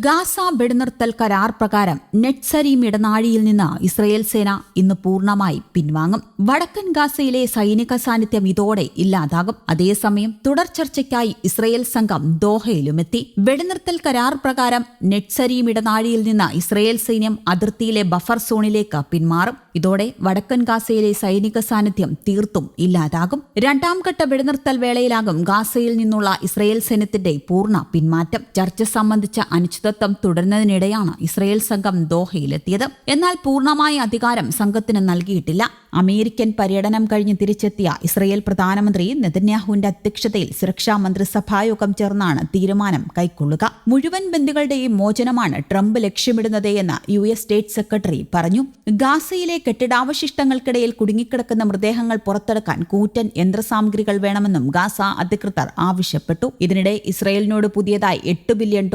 Gaza വെടിനിർത്തൽ കരാർ പ്രകാരം നെറ്റ്സരീം ഇടനാഴിയിൽ നിന്ന് ഇസ്രയേൽ സേന ഇന്ന് പൂർണ്ണമായി പിൻവാങ്ങും. വടക്കൻ ഗാസയിലെ സൈനിക സാന്നിധ്യം ഇതോടെ ഇല്ലാതാകും. അതേസമയം തുടർ ചർച്ചയ്ക്കായി ഇസ്രയേൽ സംഘം ദോഹയിലുമെത്തി. വെടിനിർത്തൽ കരാർ പ്രകാരം നെറ്റ്സരീം ഇടനാഴിയിൽ നിന്ന് ഇസ്രയേൽ സൈന്യം അതിർത്തിയിലെ ബഫർ സോണിലേക്ക് പിന്മാറും. ഇതോടെ വടക്കൻ ഗാസയിലെ സൈനിക സാന്നിധ്യം തീർത്തും ഇല്ലാതാകും. രണ്ടാം ഘട്ട വെടിനിർത്തൽ വേളയിലാകും ഗാസയിൽ നിന്നുള്ള ഇസ്രയേൽ സൈന്യത്തിന്റെ പൂർണ്ണ പിന്മാറ്റം. ചർച്ച സംബന്ധിച്ച അനിശ്ചിതത്വം തുടരുന്നതിനിടെയാണ് ഇസ്രയേൽ സംഘം ദോഹയിലെത്തിയത്. എന്നാൽ പൂർണ്ണമായ അധികാരം സംഘത്തിന് നൽകിയിട്ടില്ല. അമേരിക്കൻ പര്യടനം കഴിഞ്ഞ് തിരിച്ചെത്തിയ ഇസ്രയേൽ പ്രധാനമന്ത്രി നെതന്യാഹുവിന്റെ അധ്യക്ഷതയിൽ സുരക്ഷാ മന്ത്രിസഭായോഗം ചേർന്നാണ് തീരുമാനം കൈക്കൊള്ളുക. മുഴുവൻ ബന്ദികളുടെയും മോചനമാണ് ട്രംപ് ലക്ഷ്യമിടുന്നത് എന്ന് US സ്റ്റേറ്റ് സെക്രട്ടറി പറഞ്ഞു. ഗാസയിലെ കെട്ടിടാവശിഷ്ടങ്ങൾക്കിടയിൽ കുടുങ്ങിക്കിടക്കുന്ന മൃതദേഹങ്ങൾ പുറത്തെടുക്കാൻ കൂറ്റൻ യന്ത്രസാമഗ്രികൾ വേണമെന്നും ഗാസ അധികൃതർ ആവശ്യപ്പെട്ടു. ഇതിനിടെ ഇസ്രയേലിനോട് പുതിയതായി $8 ബില്യൺ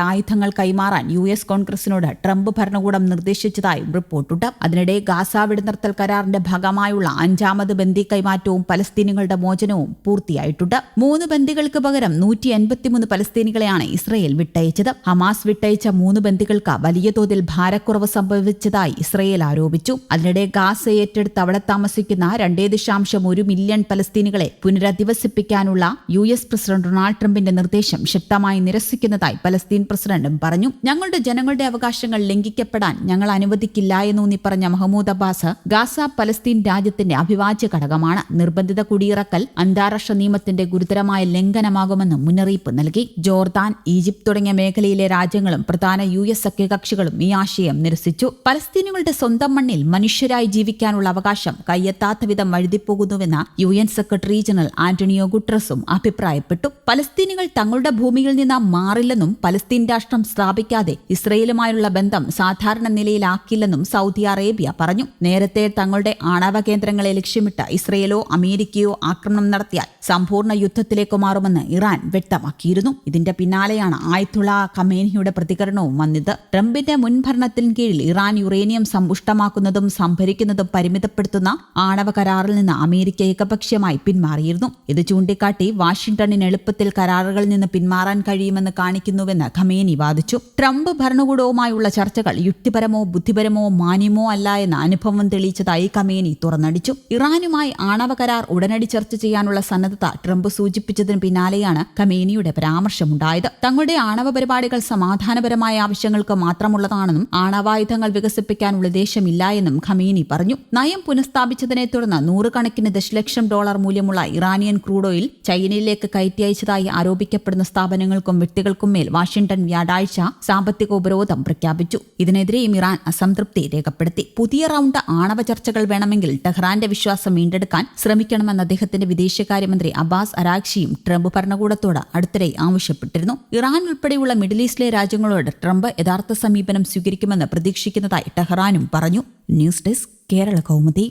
ആയുധങ്ങൾ കൈമാറാൻ US കോൺഗ്രസിനോട് ട്രംപ് ഭരണകൂടം നിർദ്ദേശിച്ചതായും റിപ്പോർട്ടുണ്ട്. അതിനിടെ ഗാസ വെടിനിർത്തൽ കരാറിന്റെ ഭാഗമായുള്ള 5ാമത് ബന്ദി കൈമാറ്റവും പലസ്തീനികളുടെ മോചനവും പൂർത്തിയായിട്ടുണ്ട്. 3 ബന്ദികൾക്ക് പകരം 153 പലസ്തീനികളെയാണ് ഇസ്രയേൽ വിട്ടയച്ചത്. ഹമാസ് വിട്ടയച്ച 3 ബന്ദികൾക്ക് വലിയ തോതിൽ ഭാരക്കുറവ് സംഭവിച്ചതായി ഇസ്രയേൽ ആരോപിച്ചു. അതിനിടെ ഗാസ ഏറ്റെടുത്ത് അവിടെ താമസിക്കുന്ന 2.1 മില്യൺ പലസ്തീനികളെ പുനരധിവസിപ്പിക്കാനുള്ള US പ്രസിഡന്റ് ഡൊണാൾഡ് ട്രംപിന്റെ നിർദ്ദേശം ശക്തമായി നിരസിക്കുന്നതായി പലസ്തീൻ പ്രസിഡന്റും പറഞ്ഞു. ഞങ്ങളുടെ ജനങ്ങളുടെ അവകാശങ്ങൾ ലംഘിക്കപ്പെടാൻ ഞങ്ങൾ അനുവദിക്കില്ല എന്നൂന്നി പറഞ്ഞ മഹ്മൂദ് അബ്ബാസ് ഗാസ പലസ്തീൻ രാജ്യത്തിന്റെ അവിഭാജ്യ ഘടകമാണ്. നിർബന്ധിത കുടിയിറക്കൽ അന്താരാഷ്ട്ര നിയമത്തിന്റെ ഗുരുതരമായ ലംഘനമാകുമെന്ന് മുന്നറിയിപ്പ് നൽകി. ജോർദാൻ, ഈജിപ്ത് തുടങ്ങിയ മേഖലയിലെ രാജ്യങ്ങളും പ്രധാന US സഖ്യകക്ഷികളും ഈ ആശയം നിരസിച്ചു. പലസ്തീനുകളുടെ സ്വന്തം മണ്ണിൽ മനുഷ്യരായി ജീവിക്കാനുള്ള അവകാശം കയ്യെത്താത്ത വിധം വഴുതിപ്പോകുന്നുവെന്ന് UN സെക്രട്ടറി ജനറൽ ആന്റണിയോ ഗുട്ടറസും അഭിപ്രായപ്പെട്ടു. പലസ്തീനുകൾ തങ്ങളുടെ ഭൂമിയിൽ നിന്ന് മാറില്ലെന്നും പലസ്തീൻ രാഷ്ട്രം സ്ഥാപിക്കാതെ ഇസ്രയേലുമായുള്ള ബന്ധം സാധാരണ നിലയിലാക്കില്ലെന്നും സൗദി അറേബ്യ പറഞ്ഞു. നേരത്തെ തങ്ങളുടെ ആണവ കേന്ദ്രങ്ങളെ ലക്ഷ്യമിട്ട് ഇസ്രയേലോ അമേരിക്കയോ ആക്രമണം നടത്തിയാൽ സമ്പൂർണ്ണ യുദ്ധത്തിലേക്ക് മാറുമെന്ന് ഇറാൻ വ്യക്തമാക്കിയിരുന്നു. ഇതിന്റെ പിന്നാലെയാണ് ആയത്തുള്ള ഖമേനിയുടെ പ്രതികരണവും വന്നത്. ട്രംപിന്റെ മുൻഭരണത്തിന് കീഴിൽ ഇറാൻ യുറേനിയം സമ്പുഷ്ടമാക്കുന്നതും സംഭരിക്കുന്നതും പരിമിതപ്പെടുത്തുന്ന ആണവ കരാറിൽ നിന്ന് അമേരിക്ക ഏകപക്ഷീയമായി പിന്മാറിയിരുന്നു. ഇത് ചൂണ്ടിക്കാട്ടി വാഷിംഗ്ടണിന് എളുപ്പത്തിൽ കരാറുകളിൽ നിന്ന് പിന്മാറാൻ കഴിയുമെന്ന് കാണിക്കുന്നുവെന്ന് ഖമേനി വാദിച്ചു. ട്രംപ് ഭരണകൂടവുമായുള്ള ചർച്ചകൾ യുക്തിപരമോ ബുദ്ധിപരമോ മാന്യമോ അല്ല എന്ന അനുഭവം തെളിയിച്ചതായി ഖമേനി തുറന്നടിച്ചു. ഇറാനുമായി ആണവ കരാർ ഉടനടി ചർച്ച ചെയ്യാനുള്ള സന്നദ്ധത ട്രംപ് സൂചിപ്പിച്ചതിന് പിന്നാലെയാണ് ഖമേനിയുടെ പരാമർശമുണ്ടായത്. തങ്ങളുടെ ആണവ പരിപാടികൾ സമാധാനപരമായ ആവശ്യങ്ങൾക്ക് മാത്രമുള്ളതാണെന്നും ആണവായുധങ്ങൾ വികസിപ്പിക്കാനുള്ള ഉദ്ദേശമില്ല എന്നും ഖമേനി പറഞ്ഞു. നയം പുനഃസ്ഥാപിച്ചതിനെ തുടർന്ന് 100 കണക്കിന് ദശലക്ഷം ഡോളർ മൂല്യമുള്ള ഇറാനിയൻ ക്രൂഡ് ഓയിൽ ചൈനയിലേക്ക് കയറ്റി അയച്ചതായി ആരോപിക്കപ്പെടുന്ന സ്ഥാപനങ്ങൾക്കും വ്യക്തികൾക്കും മേൽ വാഷിംഗ്ടൺ വ്യാഴാഴ്ച സാമ്പത്തിക ഉപരോധം പ്രഖ്യാപിച്ചു. ഇതിനെതിരെയും ഇറാൻ അസംതൃപ്തി രേഖപ്പെടുത്തി. പുതിയ റൌണ്ട് ആണവ ചർച്ചകൾ വേണമെങ്കിൽ ടെഹ്റാന്റെ വിശ്വാസം വീണ്ടെടുക്കാൻ ശ്രമിക്കണമെന്ന് അദ്ദേഹത്തിന്റെ വിദേശകാര്യമന്ത്രി അബ്ബാസ് അരാഗ്ചിയും ട്രംപ് ഭരണകൂടത്തോട് അടുത്തിടെ ആവശ്യപ്പെട്ടിരുന്നു. ഇറാൻ ഉൾപ്പെടെയുള്ള മിഡിൽ ഈസ്റ്റിലെ രാജ്യങ്ങളോട് ട്രംപ് യഥാർത്ഥ സമീപനം സ്വീകരിക്കുമെന്ന് പ്രതീക്ഷിക്കുന്നതായി ടെഹ്റാനും പറഞ്ഞു. News desk Kerala Kaumudi.